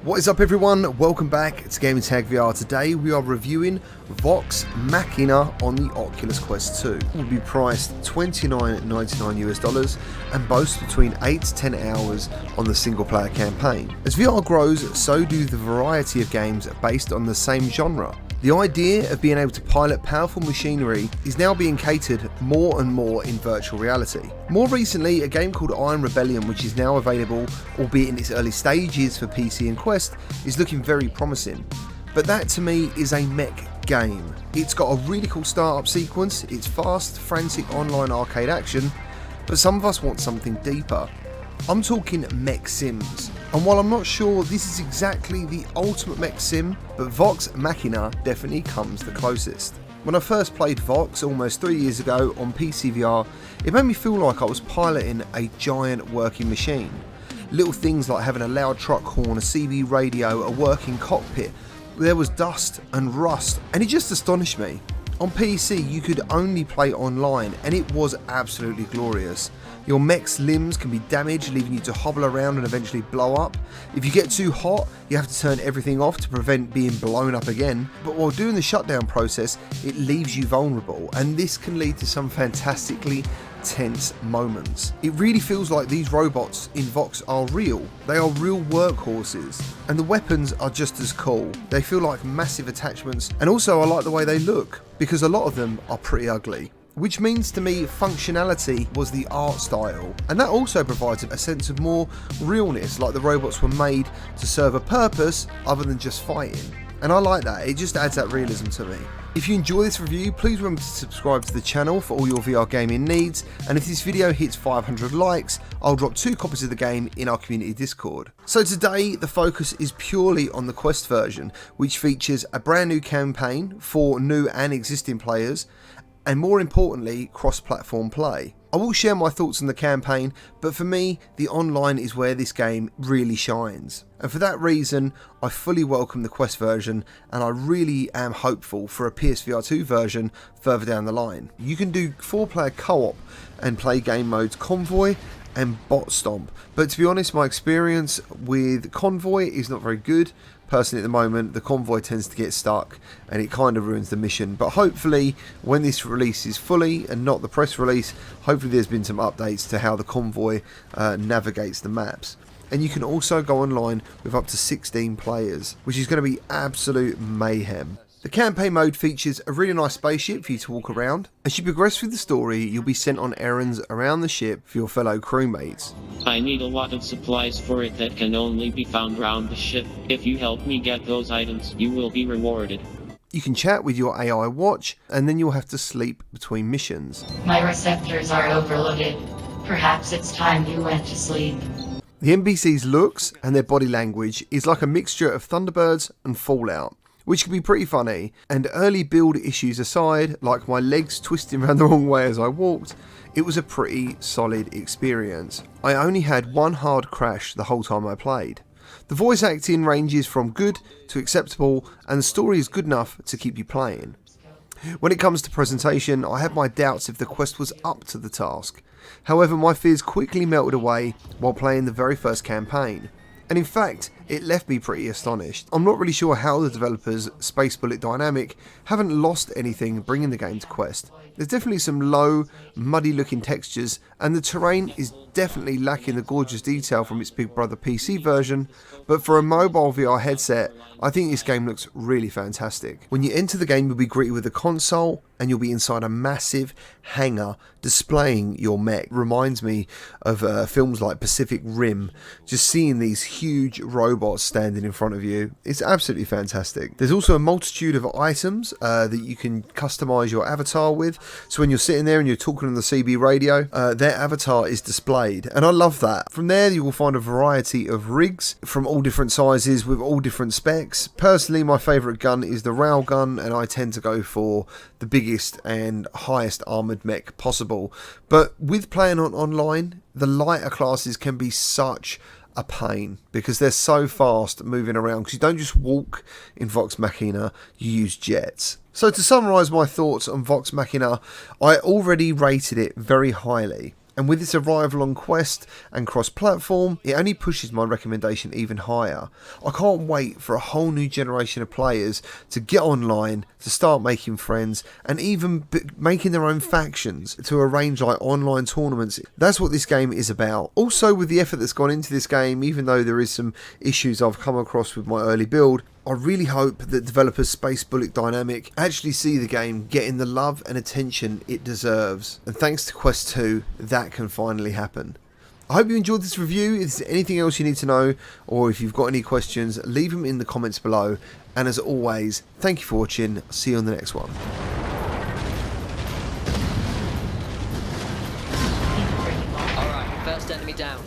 What is up everyone, welcome back to Gamertag VR. Today we are reviewing Vox Machinae on the Oculus Quest 2. It will be priced $29.99 US and boasts between 8 to 10 hours on the single player campaign. As VR grows, so do the variety of games based on the same genre. The idea of being able to pilot powerful machinery is now being catered more and more in virtual reality. More recently, a game called Iron Rebellion, which is now available, albeit in its early stages for PC and Quest, is looking very promising. But that to me is a mech game. It's got a really cool startup sequence, it's fast, frantic online arcade action, but some of us want something deeper. I'm talking mech sims, and while I'm not sure this is exactly the ultimate mech sim, but Vox Machinae definitely comes the closest. When I first played Vox almost 3 years ago on PCVR, it made me feel like I was piloting a giant working machine. Little things like having a loud truck horn, a CB radio, a working cockpit. There was dust and rust, and it just astonished me. On PC you could only play online, and it was absolutely glorious. Your mech's limbs can be damaged, leaving you to hobble around and eventually blow up. If you get too hot, you have to turn everything off to prevent being blown up again. But while doing the shutdown process, it leaves you vulnerable, and this can lead to some fantastically tense moments. It really feels like these robots in Vox are real. They are real workhorses, and the weapons are just as cool. They feel like massive attachments, and also I like the way they look, because a lot of them are pretty ugly. Which means to me functionality was the art style, and that also provides a sense of more realness, like the robots were made to serve a purpose other than just fighting. And I like that, it just adds that realism to me. If you enjoy this review, please remember to subscribe to the channel for all your VR gaming needs, and if this video hits 500 likes, I'll drop 2 copies of the game in our community Discord. So today, the focus is purely on the Quest version, which features a brand new campaign for new and existing players, and more importantly, cross-platform play. I will share my thoughts on the campaign, but for me, the online is where this game really shines. And for that reason, I fully welcome the Quest version, and I really am hopeful for a PSVR 2 version further down the line. You can do 4-player co-op and play game modes Convoy and Bot Stomp, but to be honest, my experience with Convoy is not very good. Personally at the moment, the Convoy tends to get stuck and it kind of ruins the mission, but hopefully when this releases fully and not the press release, hopefully there's been some updates to how the Convoy navigates the maps. And you can also go online with up to 16 players, which is going to be absolute mayhem. The campaign mode features a really nice spaceship for you to walk around. As you progress through the story, you'll be sent on errands around the ship for your fellow crewmates. I need a lot of supplies for it that can only be found around the ship. If you help me get those items, you will be rewarded. You can chat with your AI watch, and then you'll have to sleep between missions. My receptors are overloaded. Perhaps it's time you went to sleep. The NPC's looks and their body language is like a mixture of Thunderbirds and Fallout, which can be pretty funny, and early build issues aside, like my legs twisting around the wrong way as I walked, it was a pretty solid experience. I only had one hard crash the whole time I played. The voice acting ranges from good to acceptable, and the story is good enough to keep you playing. When it comes to presentation, I had my doubts if the Quest was up to the task. However, my fears quickly melted away while playing the very first campaign. And in fact, it left me pretty astonished. I'm not really sure how the developers, Space Bullet Dynamic, haven't lost anything bringing the game to Quest. There's definitely some low, muddy looking textures, and the terrain is definitely lacking the gorgeous detail from its big brother PC version, but for a mobile VR headset, I think this game looks really fantastic. When you enter the game, you'll be greeted with a console, and you'll be inside a massive hangar displaying your mech. Reminds me of films like Pacific Rim, just seeing these huge robots standing in front of you. It's absolutely fantastic. There's also a multitude of items that you can customize your avatar with, so when you're sitting there and you're talking on the CB radio, their avatar is displayed, and I love that. From there you will find a variety of rigs from all different sizes with all different specs. Personally, my favourite gun is the railgun, and I tend to go for the biggest and highest armoured mech possible. But with playing on online, the lighter classes can be such a pain because they're so fast moving around, because you don't just walk in Vox Machinae, you use jets. So to summarise my thoughts on Vox Machinae, I already rated it very highly. And with its arrival on Quest and cross-platform, it only pushes my recommendation even higher. I can't wait for a whole new generation of players to get online, to start making friends, and even making their own factions to arrange like online tournaments. That's what this game is about. Also, with the effort that's gone into this game, even though there is some issues I've come across with my early build, I really hope that developers Space Bullet Dynamic actually see the game getting the love and attention it deserves. And thanks to Quest 2, that can finally happen. I hope you enjoyed this review. If there's anything else you need to know, or if you've got any questions, leave them in the comments below. And as always, thank you for watching. See you on the next one. Alright, first enemy down.